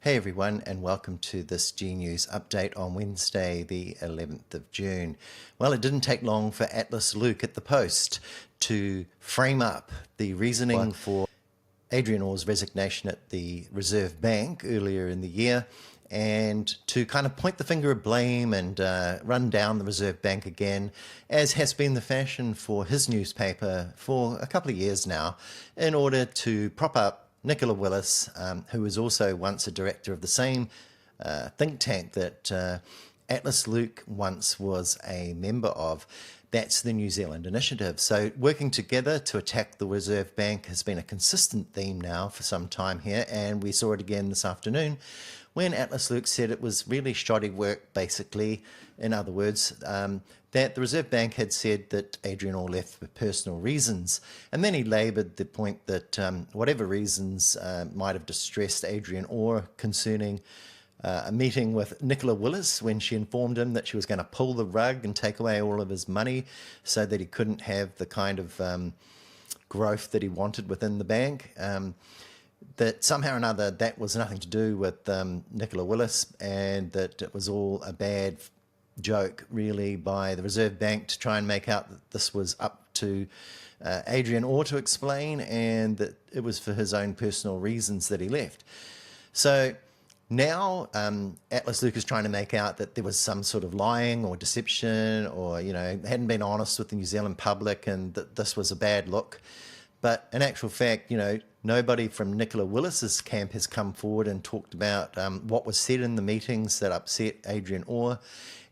Hey everyone, and welcome to this G News update on Wednesday, the 11th of June. Well, it didn't take long for Atlas Luke at the Post to frame up the reasoning for Adrian Orr's resignation at the Reserve Bank earlier in the year, and to kind of point the finger of blame and run down the Reserve Bank again, as has been the fashion for his newspaper for a couple of years now, in order to prop up Nicola Willis, who was also once a director of the same think tank that Atlas Luke once was a member of. That's the New Zealand Initiative. So working together to attack the Reserve Bank has been a consistent theme now for some time here, and we saw it again this afternoon when Atlas Luke said it was really shoddy work, basically. In other words, that the Reserve Bank had said that Adrian Orr left for personal reasons. And then he laboured the point that whatever reasons might have distressed Adrian Orr concerning a meeting with Nicola Willis when she informed him that she was going to pull the rug and take away all of his money so that he couldn't have the kind of growth that he wanted within the bank. That somehow or another that was nothing to do with Nicola Willis, and that it was all a bad joke really by the Reserve Bank to try and make out that this was up to Adrian Orr to explain, and that it was for his own personal reasons that he left. So now Atlas Luke is trying to make out that there was some sort of lying or deception, or hadn't been honest with the New Zealand public, and that this was a bad look. But in actual fact, nobody from Nicola Willis's camp has come forward and talked about what was said in the meetings that upset Adrian Orr.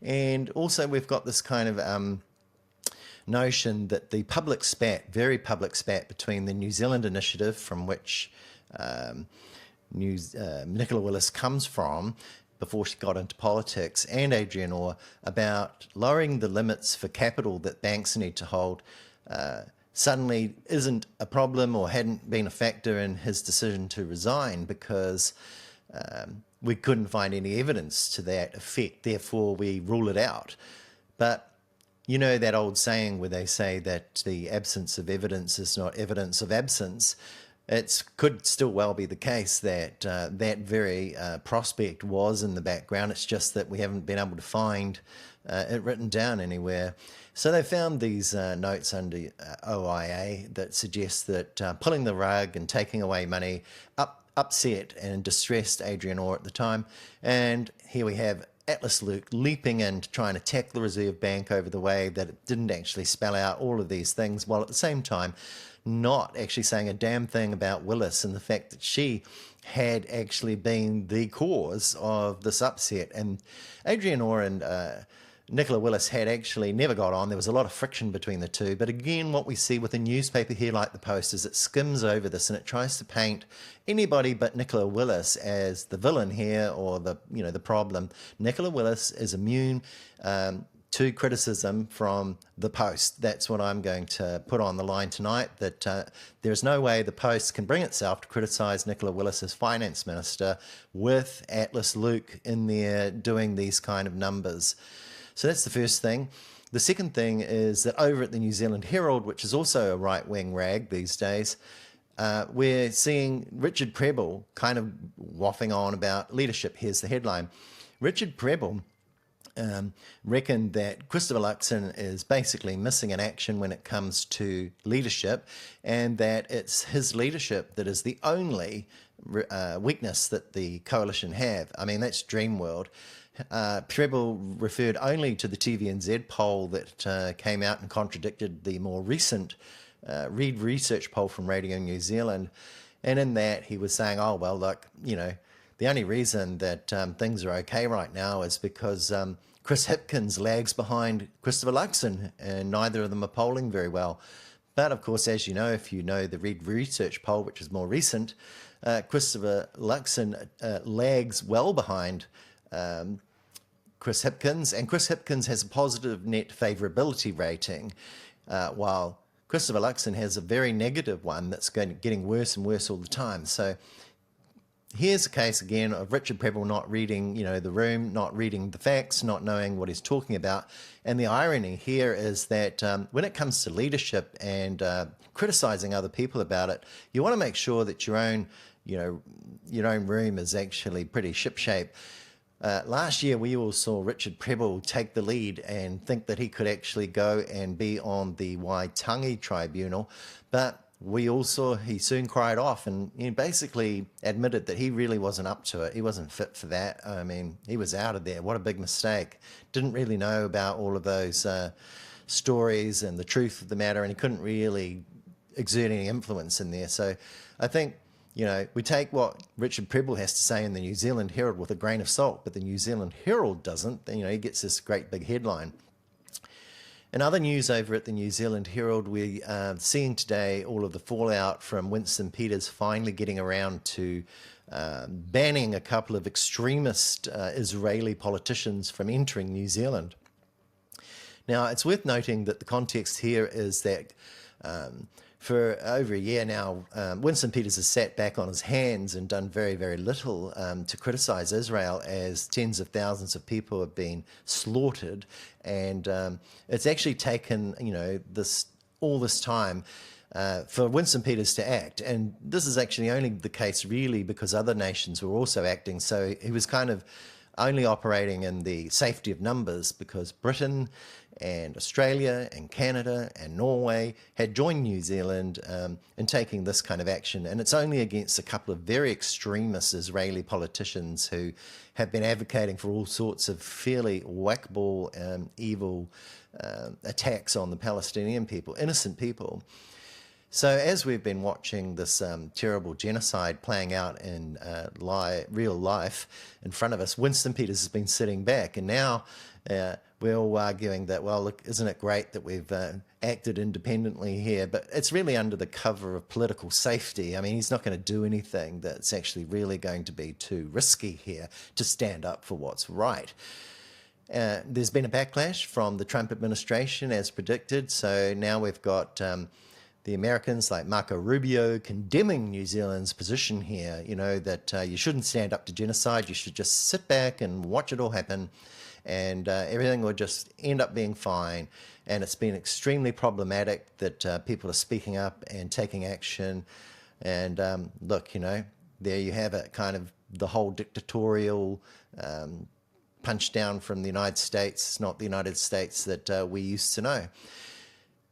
And also we've got this kind of notion that the public spat, very public spat between the New Zealand Initiative, from which Nicola Willis comes from before she got into politics, and Adrian Orr, about lowering the limits for capital that banks need to hold, suddenly isn't a problem, or hadn't been a factor in his decision to resign, because we couldn't find any evidence to that effect, therefore we rule it out. But that old saying where they say that the absence of evidence is not evidence of absence. It could still well be the case that that very prospect was in the background. It's just that we haven't been able to find it written down anywhere. So they found these notes under OIA that suggest that pulling the rug and taking away money upset and distressed Adrian Orr at the time. And here we have Atlas Luke leaping in to try and attack the Reserve Bank over the way that it didn't actually spell out all of these things, while at the same time not actually saying a damn thing about Willis and the fact that she had actually been the cause of this upset. And Adrian Orr and Nicola Willis had actually never got on. There was a lot of friction between the two. But again, what we see with a newspaper here like the Post is it skims over this and it tries to paint anybody but Nicola Willis as the villain here, or the problem. Nicola Willis is immune to criticism from the Post. That's what I'm going to put on the line tonight, that there's no way the Post can bring itself to criticise Nicola Willis as finance minister with Atlas Luke in there doing these kind of numbers. So that's the first thing. The second thing is that over at the New Zealand Herald, which is also a right-wing rag these days, we're seeing Richard Prebble kind of waffling on about leadership. Here's the headline. Richard Prebble reckoned that Christopher Luxon is basically missing in action when it comes to leadership, and that it's his leadership that is the only weakness that the coalition have. I mean, that's Dreamworld. Prebble referred only to the TVNZ poll that came out and contradicted the more recent Reid Research poll from Radio New Zealand. And in that, he was saying, oh, well, look, the only reason that things are okay right now is because Chris Hipkins lags behind Christopher Luxon, and neither of them are polling very well. But of course, as you know, if you know the Reid Research poll, which is more recent, Christopher Luxon lags well behind Chris Hipkins, and Chris Hipkins has a positive net favourability rating, while Christopher Luxon has a very negative one that's getting worse and worse all the time. So here's a case again of Richard Prebble not reading, the room, not reading the facts, not knowing what he's talking about. And the irony here is that when it comes to leadership and criticising other people about it, you want to make sure that your own your own room is actually pretty shipshape. Last year, we all saw Richard Prebble take the lead and think that he could actually go and be on the Waitangi Tribunal, but we all saw he soon cried off and he basically admitted that he really wasn't up to it. He wasn't fit for that. I mean, he was out of there. What a big mistake. Didn't really know about all of those stories and the truth of the matter, and he couldn't really exert any influence in there. So I think, we take what Richard Prebble has to say in the New Zealand Herald with a grain of salt, but the New Zealand Herald doesn't. He gets this great big headline. In other news over at the New Zealand Herald, we are seeing today all of the fallout from Winston Peters finally getting around to banning a couple of extremist Israeli politicians from entering New Zealand. Now, it's worth noting that the context here is that for over a year now, Winston Peters has sat back on his hands and done very, very little to criticise Israel as tens of thousands of people have been slaughtered. And it's actually taken, all this time for Winston Peters to act. And this is actually only the case really because other nations were also acting. So he was kind of only operating in the safety of numbers because Britain and Australia and Canada and Norway had joined New Zealand in taking this kind of action. And it's only against a couple of very extremist Israeli politicians who have been advocating for all sorts of fairly whackball, evil attacks on the Palestinian people, innocent people. So as we've been watching this terrible genocide playing out in real life in front of us, Winston Peters has been sitting back, and now we're all arguing that, well, look, isn't it great that we've acted independently here? But it's really under the cover of political safety. I mean, he's not going to do anything that's actually really going to be too risky here to stand up for what's right. There's been a backlash from the Trump administration as predicted. So now we've got the Americans like Marco Rubio condemning New Zealand's position here, that you shouldn't stand up to genocide. You should just sit back and watch it all happen. And everything will just end up being fine. And it's been extremely problematic that people are speaking up and taking action. And look, there you have it, kind of the whole dictatorial punch down from the United States. It's not the United States that we used to know.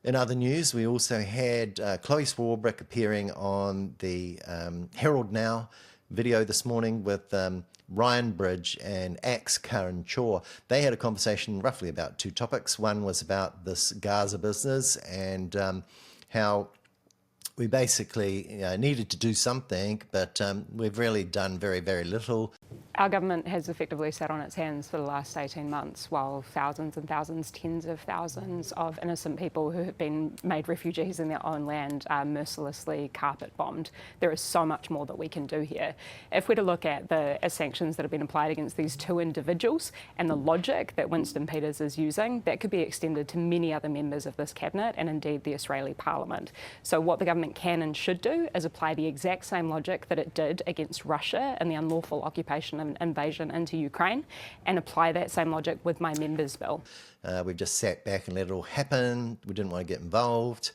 In other news, we also had Chloe Swarbrick appearing on the Herald Now video this morning with Ryan Bridge and Axe Karen Chor. They had a conversation roughly about two topics. One was about this Gaza business and how we basically needed to do something, but we've really done very, very little. Our government has effectively sat on its hands for the last 18 months while thousands and thousands, tens of thousands of innocent people who have been made refugees in their own land are mercilessly carpet bombed. There is so much more that we can do here. If we're to look at the sanctions that have been applied against these two individuals and the logic that Winston Peters is using, that could be extended to many other members of this cabinet and indeed the Israeli parliament. So what the government can and should do is apply the exact same logic that it did against Russia and the unlawful occupation and invasion into Ukraine and apply that same logic with my members bill. We've just sat back and let it all happen. We didn't want to get involved.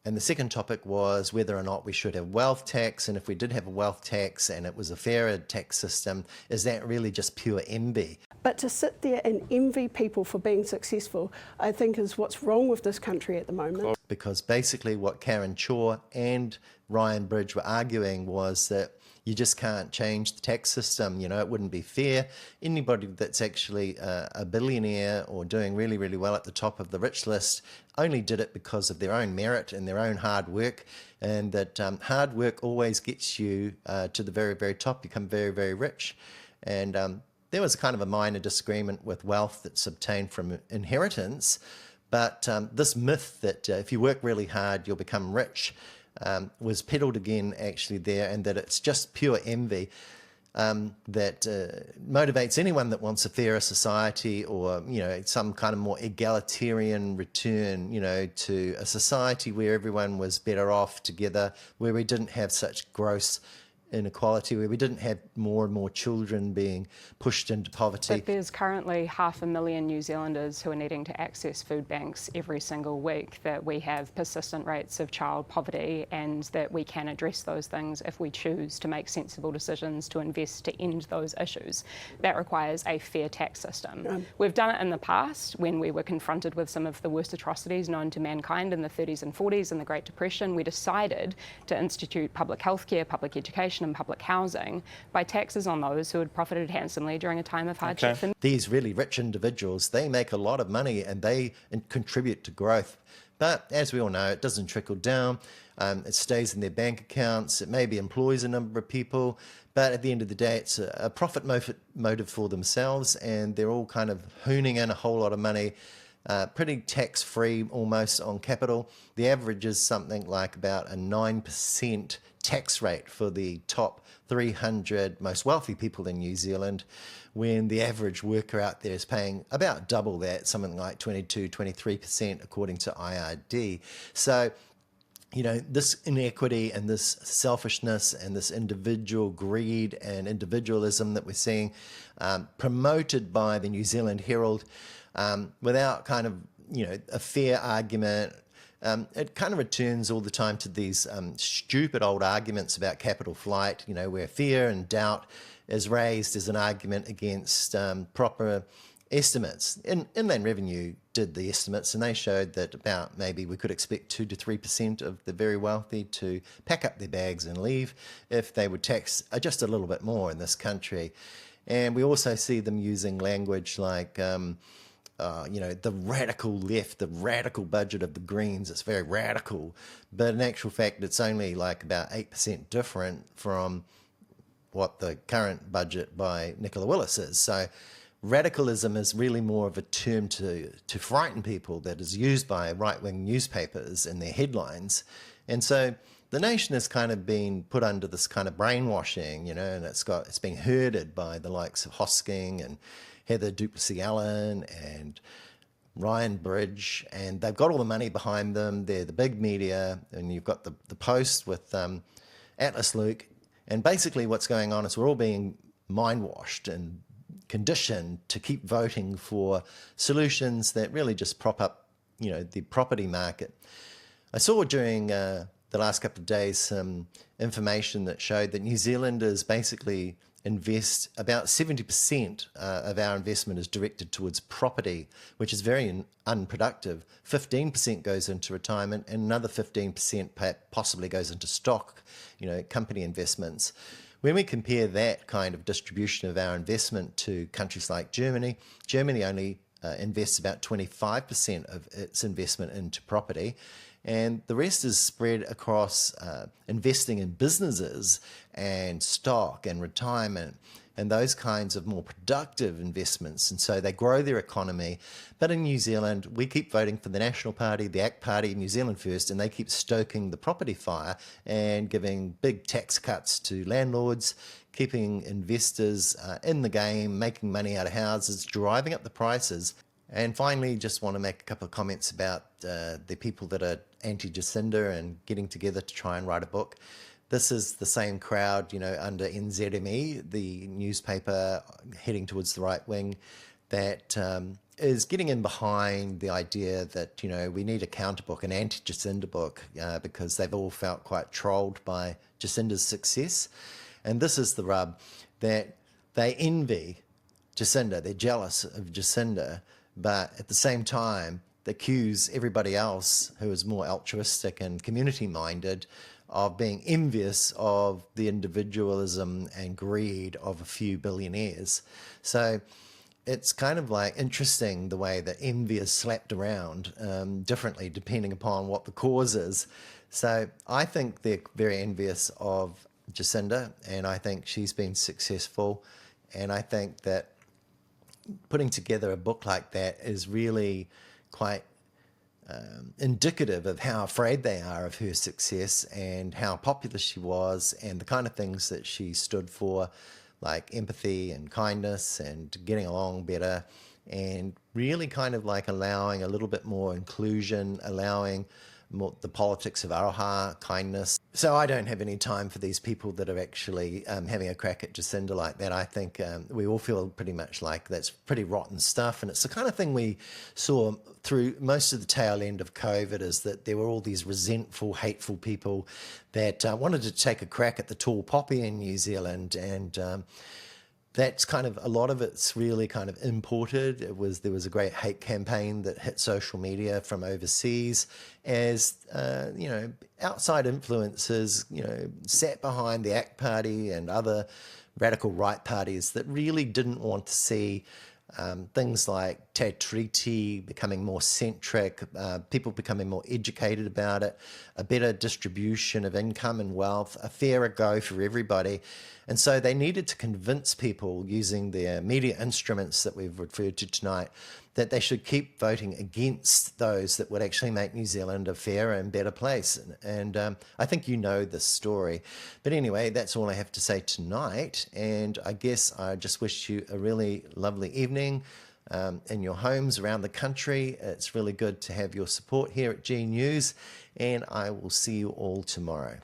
And the second topic was whether or not we should have wealth tax, and if we did have a wealth tax and it was a fairer tax system, is that really just pure envy? But to sit there and envy people for being successful, I think is what's wrong with this country at the moment. Because basically what Karen Chor and Ryan Bridge were arguing was that you just can't change the tax system. It wouldn't be fair. Anybody that's actually a billionaire or doing really, really well at the top of the rich list only did it because of their own merit and their own hard work, and that hard work always gets you to the very, very top, become very, very rich. And there was kind of a minor disagreement with wealth that's obtained from inheritance, but this myth that if you work really hard, you'll become rich was peddled again actually there, and that it's just pure envy that motivates anyone that wants a fairer society or, some kind of more egalitarian return, to a society where everyone was better off together, where we didn't have such gross inequality, where we didn't have more and more children being pushed into poverty. But there's currently 500,000 New Zealanders who are needing to access food banks every single week, that we have persistent rates of child poverty, and that we can address those things if we choose to make sensible decisions to invest to end those issues. That requires a fair tax system. We've done it in the past when we were confronted with some of the worst atrocities known to mankind in the 30s and 40s and the Great Depression. We decided to institute public healthcare, public education and public housing by taxes on those who had profited handsomely during a time of hardship. Okay. These really rich individuals, they make a lot of money and they contribute to growth. But as we all know, it doesn't trickle down. It stays in their bank accounts. It maybe employs a number of people. But at the end of the day, it's a profit motive for themselves, and they're all kind of hooning in a whole lot of money, pretty tax-free almost on capital. The average is something like about a 9% tax rate for the top 300 most wealthy people in New Zealand, when the average worker out there is paying about double that, something like 22, 23% according to IRD. So, you know, this inequity and this selfishness and this individual greed and individualism that we're seeing promoted by the New Zealand Herald without kind of, you know, a fair argument. It kind of returns all the time to these stupid old arguments about capital flight, you know, where fear and doubt is raised as an argument against proper estimates. Inland Revenue did the estimates, and they showed that about maybe we could expect 2 to 3% of the very wealthy to pack up their bags and leave if they would tax just a little bit more in this country. And we also see them using language like, you know, the radical left, the radical budget of the Greens. It's very radical, but in actual fact, it's only like about 8% different from what the current budget by Nicola Willis is. So radicalism is really more of a term to frighten people that is used by right-wing newspapers in their headlines. And so the nation has kind of been put under this kind of brainwashing, you know, and it's been herded by the likes of Hosking and Heather Duplessis-Allen and Ryan Bridge, and they've got all the money behind them. They're the big media, and you've got the Post with Atlas Luke. And basically what's going on is we're all being mind-washed and conditioned to keep voting for solutions that really just prop up, you know, the property market. I saw during the last couple of days some information that showed that New Zealanders basically invest about 70% of our investment is directed towards property, which is very unproductive. 15% goes into retirement, and another 15% possibly goes into stock, you know, company investments. When we compare that kind of distribution of our investment to countries like Germany, Germany only invests about 25% of its investment into property, and the rest is spread across investing in businesses and stock and retirement and those kinds of more productive investments. And so they grow their economy. But in New Zealand, we keep voting for the National Party, the ACT Party, New Zealand First, and they keep stoking the property fire and giving big tax cuts to landlords, keeping investors in the game, making money out of houses, driving up the prices. And finally, just want to make a couple of comments about the people that are anti-Jacinda and getting together to try and write a book. This is the same crowd, you know, under NZME, the newspaper heading towards the right wing, that is getting in behind the idea that, you know, we need a counter book, an anti-Jacinda book, because they've all felt quite trolled by Jacinda's success. And this is the rub, that they envy Jacinda, they're jealous of Jacinda, but at the same time, they accuse everybody else who is more altruistic and community-minded of being envious of the individualism and greed of a few billionaires. So it's kind of like interesting the way that envy is slapped around differently depending upon what the cause is. So I think they're very envious of Jacinda, and I think she's been successful, and I think that putting together a book like that is really quite indicative of how afraid they are of her success and how popular she was and the kind of things that she stood for, like empathy and kindness and getting along better, and really kind of like allowing a little bit more inclusion, allowing more the politics of aroha, kindness. So I don't have any time for these people that are actually having a crack at Jacinda like that. I think we all feel pretty much like that's pretty rotten stuff. And it's the kind of thing we saw through most of the tail end of COVID, is that there were all these resentful, hateful people that wanted to take a crack at the tall poppy in New Zealand. And that's kind of, a lot of it's really kind of imported. There was a great hate campaign that hit social media from overseas, as outside influences sat behind the ACT Party and other radical right parties that really didn't want to see things like Te Tiriti becoming more centric, people becoming more educated about it, a better distribution of income and wealth, a fairer go for everybody. And so they needed to convince people, using their media instruments that we've referred to tonight, that they should keep voting against those that would actually make New Zealand a fairer and better place. And I think you know this story. But anyway, that's all I have to say tonight. And I guess I just wish you a really lovely evening in your homes around the country. It's really good to have your support here at G News. And I will see you all tomorrow.